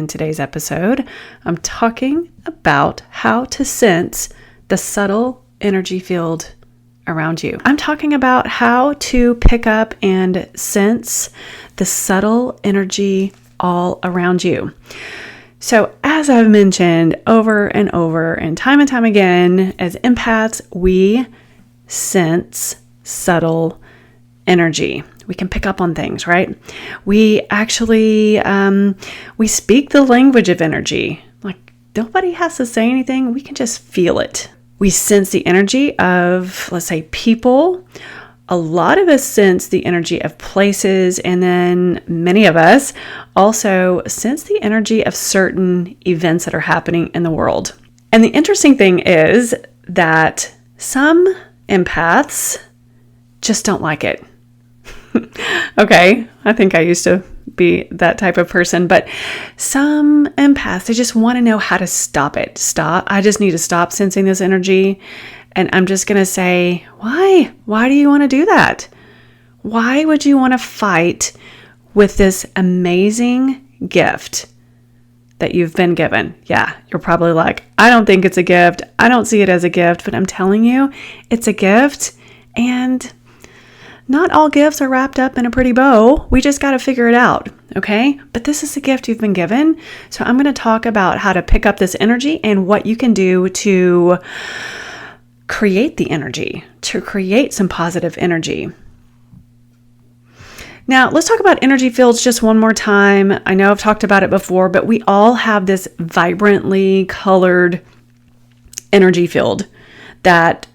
in today's episode, I'm talking about how to sense the subtle energy field around you. I'm talking about how to pick up and sense the subtle energy all around you. So as I've mentioned over and over and time again, as empaths, we sense subtle energy. We can pick up on things, right? We actually, we speak the language of energy. Like nobody has to say anything. We can just feel it. We sense the energy of, let's say, people. A lot of us sense the energy of places, and then many of us also sense the energy of certain events that are happening in the world. And the interesting thing is that some empaths just don't like it. Okay, I think I used to be that type of person, but some empaths, they just want to know how to stop it. I just need to stop sensing this energy. And I'm just going to say, why? Why do you want to do that? Why would you want to fight with this amazing gift that you've been given? Yeah, you're probably like, I don't think it's a gift. I don't see it as a gift, but I'm telling you, it's a gift. And not all gifts are wrapped up in a pretty bow. We just got to figure it out, okay? But this is a gift you've been given. So I'm going to talk about how to pick up this energy and what you can do to create the energy, to create some positive energy. Now, let's talk about energy fields just one more time. I know I've talked about it before, but we all have this vibrantly colored energy field that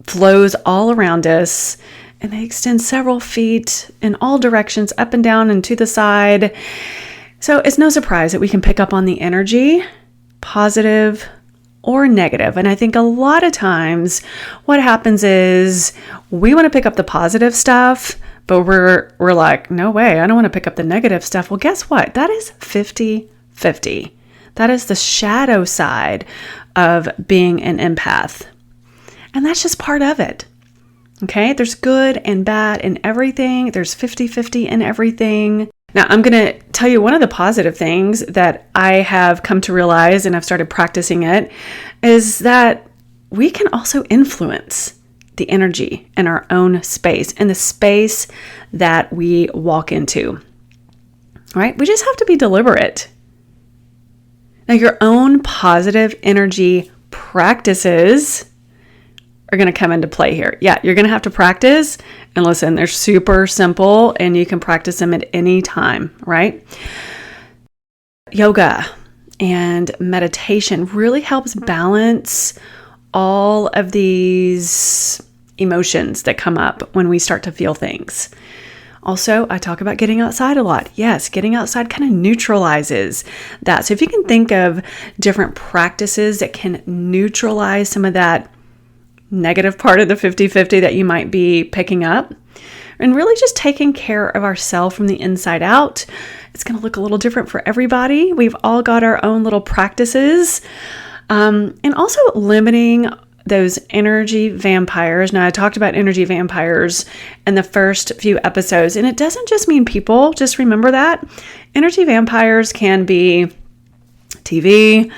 flows all around us, and they extend several feet in all directions, up and down and to the side. So it's no surprise that we can pick up on the energy, positive or negative. And I think a lot of times what happens is we want to pick up the positive stuff, but we're like, no way, I don't want to pick up the negative stuff. Well, guess what? That is 50-50. That is the shadow side of being an empath. And that's just part of it. Okay, there's good and bad in everything. There's 50-50 in everything. Now, I'm going to tell you one of the positive things that I have come to realize, and I've started practicing it, is that we can also influence the energy in our own space and the space that we walk into. Right? We just have to be deliberate. Now, your own positive energy practices are going to come into play here. Yeah, you're going to have to practice. And listen, they're super simple and you can practice them at any time, right? Yoga and meditation really helps balance all of these emotions that come up when we start to feel things. Also, I talk about getting outside a lot. Yes, getting outside kind of neutralizes that. So if you can think of different practices that can neutralize some of that negative part of the 50-50 that you might be picking up, and really just taking care of ourselves from the inside out. It's going to look a little different for everybody. We've all got our own little practices. And also limiting those energy vampires. Now, I talked about energy vampires in the first few episodes, and it doesn't just mean people. Just remember that. Energy vampires can be TV,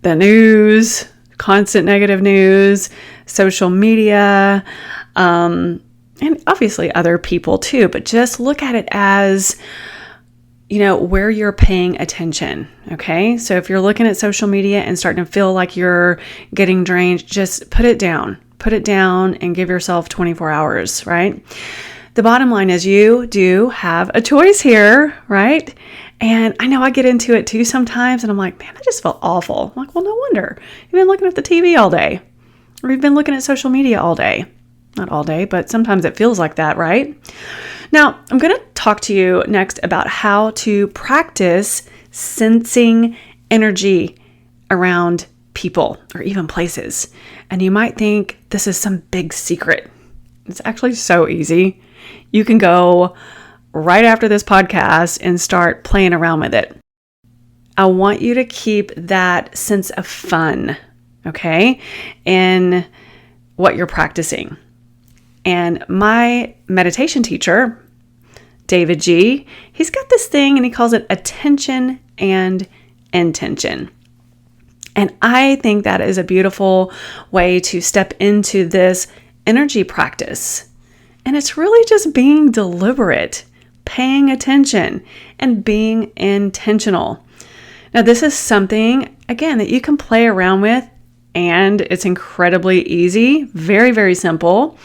the news, constant negative news, social media, and obviously other people too, but just look at it as, where you're paying attention. Okay. So if you're looking at social media and starting to feel like you're getting drained, just put it down and give yourself 24 hours, right? The bottom line is you do have a choice here, right? And I know I get into it too sometimes, and I'm like, man, I just felt awful. I'm like, well, no wonder. You've been looking at the TV all day, or you've been looking at social media all day. Not all day, but sometimes it feels like that, right? Now, I'm going to talk to you next about how to practice sensing energy around people or even places. And you might think this is some big secret. It's actually so easy. You can go right after this podcast and start playing around with it. I want you to keep that sense of fun, okay, in what you're practicing. And my meditation teacher, David G., he's got this thing and he calls it attention and intention. And I think that is a beautiful way to step into this energy practice. And it's really just being deliberate, paying attention, and being intentional. Now, this is something, again, that you can play around with, and it's incredibly easy, very, very simple.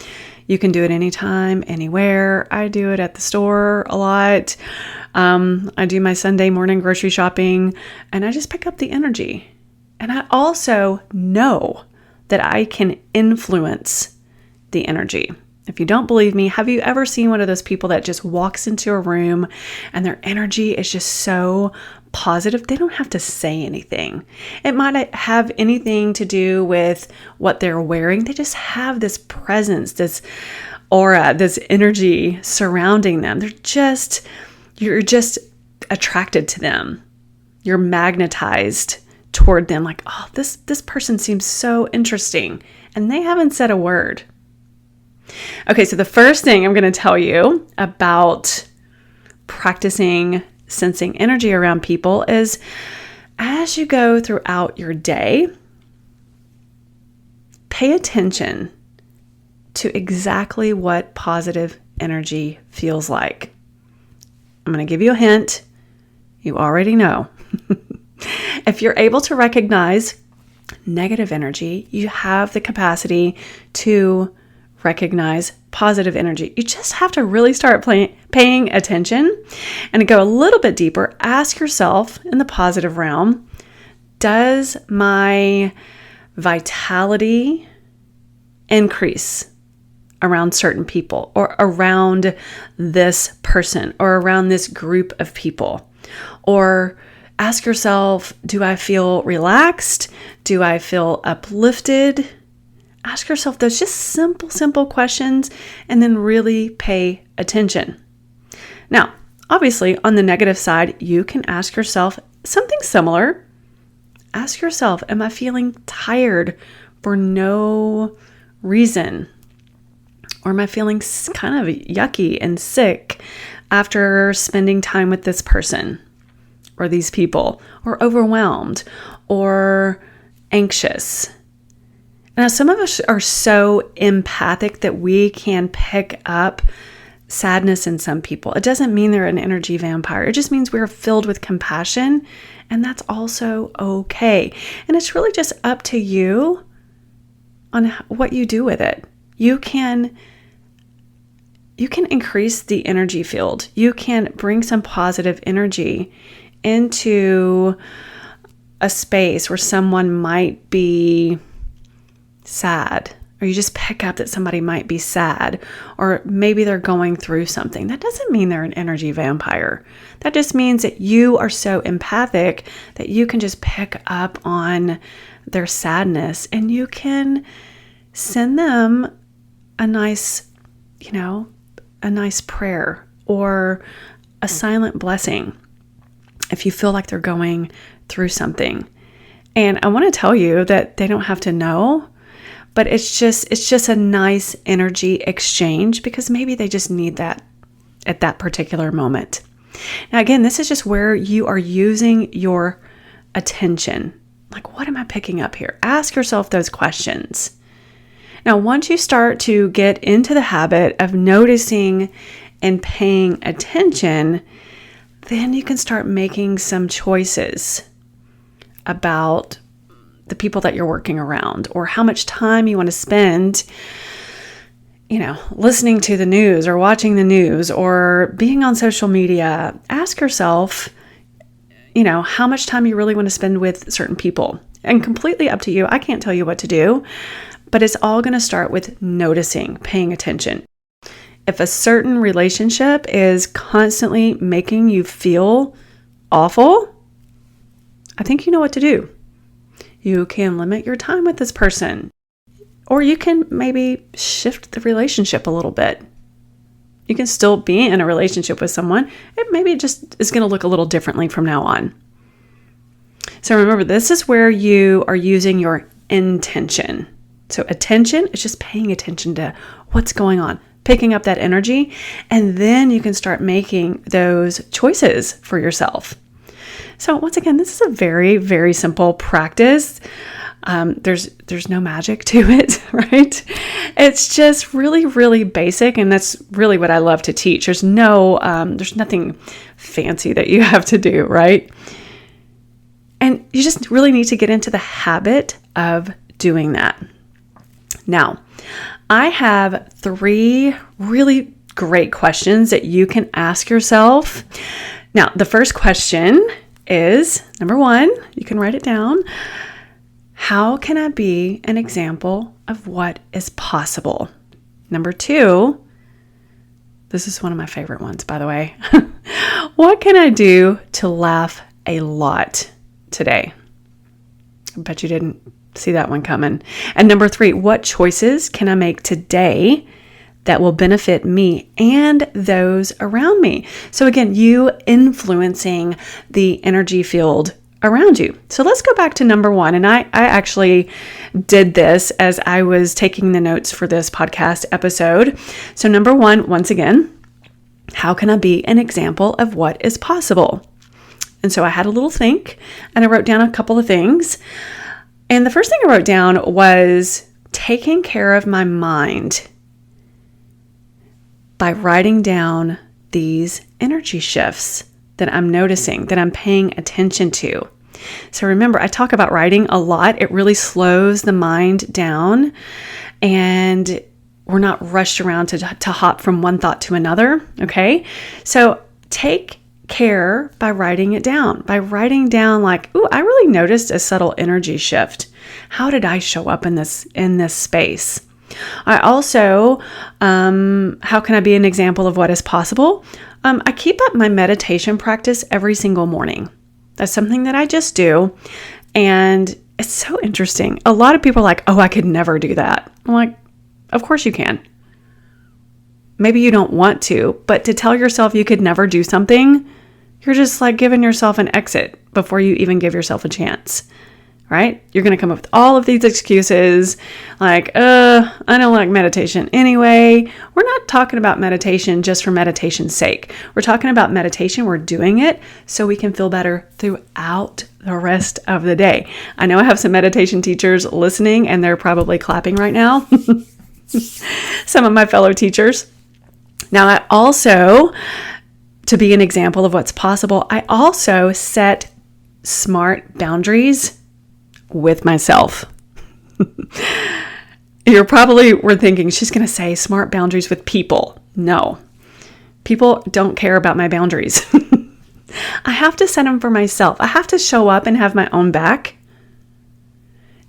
You can do it anytime, anywhere. I do it at the store a lot. I do my Sunday morning grocery shopping, and I just pick up the energy. And I also know that I can influence the energy. If you don't believe me, have you ever seen one of those people that just walks into a room and their energy is just so positive? They don't have to say anything. It might have anything to do with what they're wearing. They just have this presence, this aura, this energy surrounding them. You're just attracted to them. You're magnetized toward them, like, oh, this person seems so interesting. And they haven't said a word. Okay, so the first thing I'm going to tell you about practicing sensing energy around people is, as you go throughout your day, pay attention to exactly what positive energy feels like. I'm going to give you a hint. You already know. If you're able to recognize negative energy, you have the capacity to recognize positive energy. You just have to really start paying attention and go a little bit deeper. Ask yourself, in the positive realm, does my vitality increase around certain people, or around this person, or around this group of people? Or ask yourself, do I feel relaxed? Do I feel uplifted? Ask yourself those just simple questions, and then really pay attention. Now, obviously, on the negative side, you can ask yourself something similar. Ask yourself, am I feeling tired for no reason? Or am I feeling kind of yucky and sick after spending time with this person or these people, or overwhelmed or anxious? Now, some of us are so empathic that we can pick up sadness in some people. It doesn't mean they're an energy vampire. It just means we're filled with compassion, and that's also okay. And it's really just up to you on what you do with it. You can increase the energy field. You can bring some positive energy into a space where someone might be sad, or you just pick up that somebody might be sad, or maybe they're going through something. That doesn't mean they're an energy vampire. That just means that you are so empathic that you can just pick up on their sadness, and you can send them a nice prayer or a silent blessing if you feel like they're going through something. And I want to tell you that they don't have to know, but it's just a nice energy exchange, because maybe they just need that at that particular moment. Now, again, this is just where you are using your attention. Like, what am I picking up here? Ask yourself those questions. Now, once you start to get into the habit of noticing and paying attention, then you can start making some choices about the people that you're working around, or how much time you want to spend, listening to the news or watching the news or being on social media. Ask yourself, how much time you really want to spend with certain people, and completely up to you. I can't tell you what to do, but it's all going to start with noticing, paying attention. If a certain relationship is constantly making you feel awful, I think you know what to do. You can limit your time with this person, or you can maybe shift the relationship a little bit. You can still be in a relationship with someone. Maybe it just is going to look a little differently from now on. So remember, this is where you are using your intention. So attention is just paying attention to what's going on, picking up that energy, and then you can start making those choices for yourself. So once again, this is a very, very simple practice. There's no magic to it, right? It's just really, really basic. And that's really what I love to teach. There's nothing fancy that you have to do, right? And you just really need to get into the habit of doing that. Now, I have 3 really great questions that you can ask yourself. Now, the first question is, number 1, you can write it down. How can I be an example of what is possible? Number 2, this is one of my favorite ones, by the way. What can I do to laugh a lot today? I bet you didn't see that one coming. And number 3, what choices can I make today that will benefit me and those around me? So again, you influencing the energy field around you. So let's go back to number 1. And I actually did this as I was taking the notes for this podcast episode. So number 1, once again, how can I be an example of what is possible? And so I had a little think and I wrote down a couple of things. And the first thing I wrote down was taking care of my mind by writing down these energy shifts that I'm noticing, that I'm paying attention to. So remember, I talk about writing a lot. It really slows the mind down and we're not rushed around to hop from one thought to another. Okay. So take care by writing it down, by writing down like, ooh, I really noticed a subtle energy shift. How did I show up in this space? I also, how can I be an example of what is possible? I keep up my meditation practice every single morning. That's something that I just do. And it's so interesting. A lot of people are like, oh, I could never do that. I'm like, of course you can. Maybe you don't want to, but to tell yourself you could never do something, you're just like giving yourself an exit before you even give yourself a chance, right? You're going to come up with all of these excuses like, I don't like meditation anyway. We're not talking about meditation just for meditation's sake. We're talking about meditation. We're doing it so we can feel better throughout the rest of the day. I know I have some meditation teachers listening and they're probably clapping right now. Some of my fellow teachers. Now, I also, to be an example of what's possible, I also set smart boundaries with myself. You're probably were thinking she's going to say smart boundaries with people. No, people don't care about my boundaries. I have to set them for myself. I have to show up and have my own back.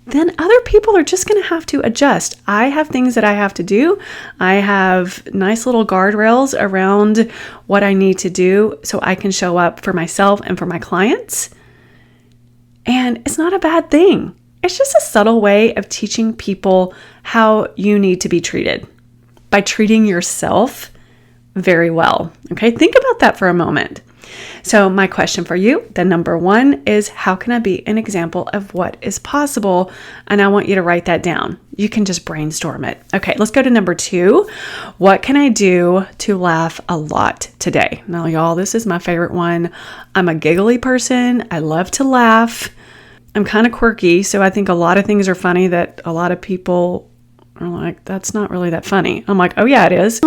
Then other people are just going to have to adjust. I have things that I have to do. I have nice little guardrails around what I need to do so I can show up for myself and for my clients. And it's not a bad thing. It's just a subtle way of teaching people how you need to be treated by treating yourself very well. Okay, think about that for a moment. So my question for you, the number 1 is, how can I be an example of what is possible? And I want you to write that down. You can just brainstorm it. Okay, let's go to number 2. What can I do to laugh a lot today? Now, y'all, this is my favorite one. I'm a giggly person. I love to laugh. I'm kind of quirky, so I think a lot of things are funny that a lot of people are like, that's not really that funny. I'm like, oh yeah, it is.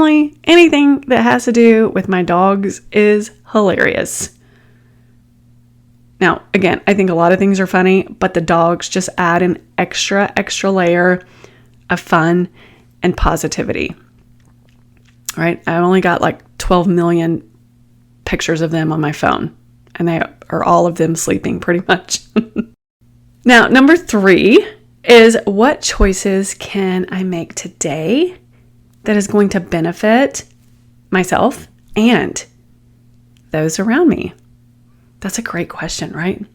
Anything that has to do with my dogs is hilarious. Now, again, I think a lot of things are funny, but the dogs just add an extra layer of fun and positivity. All right? I've only got like 12 million pictures of them on my phone, and they are all of them sleeping pretty much. Now, number 3 is, what choices can I make today that is going to benefit myself and those around me? That's a great question, right?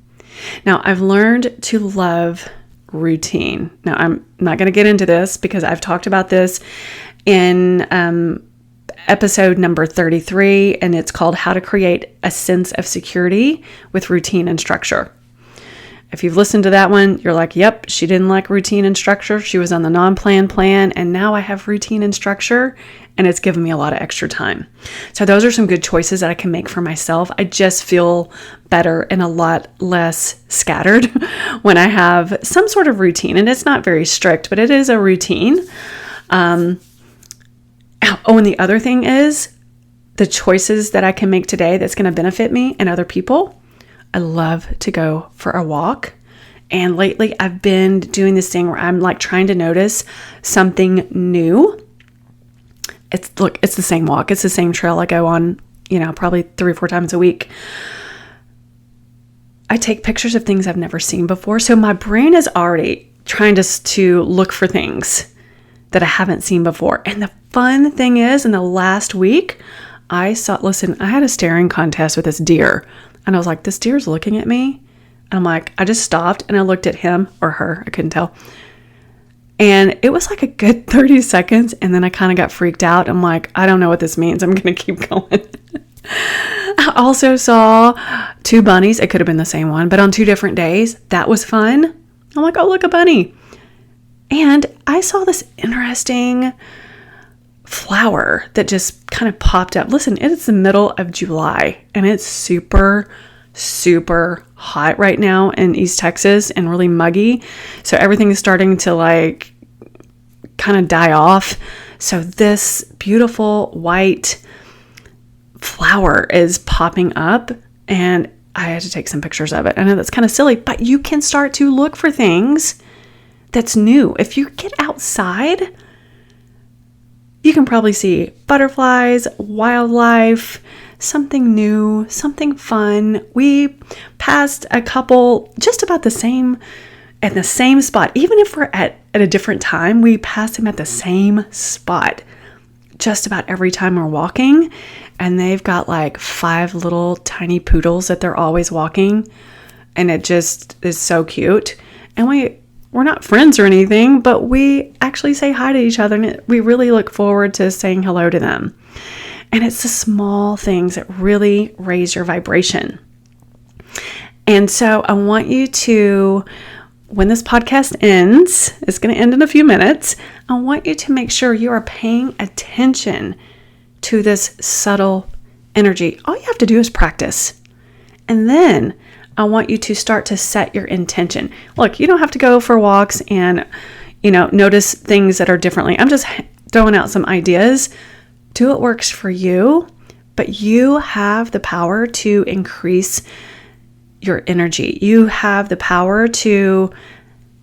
Now, I've learned to love routine. Now, I'm not going to get into this because I've talked about this in episode number 33, and it's called How to Create a Sense of Security with Routine and Structure. If you've listened to that one, you're like, yep, she didn't like routine and structure. She was on the non-planned plan, and now I have routine and structure, and it's given me a lot of extra time. So those are some good choices that I can make for myself. I just feel better and a lot less scattered when I have some sort of routine, and it's not very strict, but it is a routine. And the other thing is the choices that I can make today that's going to benefit me and other people. I love to go for a walk. And lately I've been doing this thing where I'm like trying to notice something new. It's the same walk. It's the same trail I go on, probably 3 or 4 times a week. I take pictures of things I've never seen before. So my brain is already trying to look for things that I haven't seen before. And the fun thing is, in the last week, I had a staring contest with this deer. And I was like, this deer's looking at me. And I'm like, I just stopped and I looked at him or her. I couldn't tell. And it was like a good 30 seconds. And then I kind of got freaked out. I'm like, I don't know what this means. I'm going to keep going. I also saw 2 bunnies. It could have been the same one, but on 2 different days. That was fun. I'm like, oh, look, a bunny. And I saw this interesting flower that just kind of popped up. Listen, it's the middle of July and it's super, super hot right now in East Texas and really muggy. So everything is starting to like kind of die off. So this beautiful white flower is popping up and I had to take some pictures of it. I know that's kind of silly, but you can start to look for things that's new. If you get outside, you can probably see butterflies, wildlife, something new, something fun. We passed a couple just about the same at the same spot. Even if we're at a different time, we pass them at the same spot just about every time we're walking. And they've got like 5 little tiny poodles that they're always walking. And it just is so cute. And we're not friends or anything, but we actually say hi to each other, and we really look forward to saying hello to them. And it's the small things that really raise your vibration. And so I want you to, when this podcast ends, it's going to end in a few minutes, I want you to make sure you are paying attention to this subtle energy. All you have to do is practice. And then I want you to start to set your intention. Look, you don't have to go for walks and, notice things that are differently. I'm just throwing out some ideas. Do what works for you, but you have the power to increase your energy. You have the power to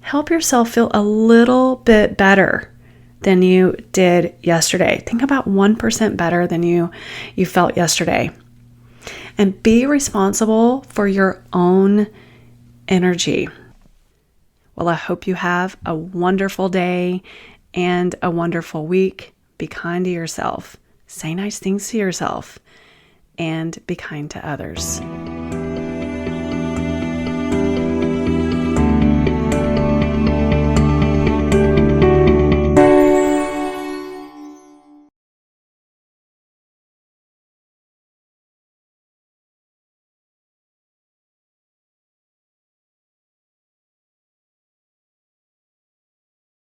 help yourself feel a little bit better than you did yesterday. Think about 1% better than you felt yesterday. And be responsible for your own energy. Well, I hope you have a wonderful day and a wonderful week. Be kind to yourself. Say nice things to yourself. And be kind to others.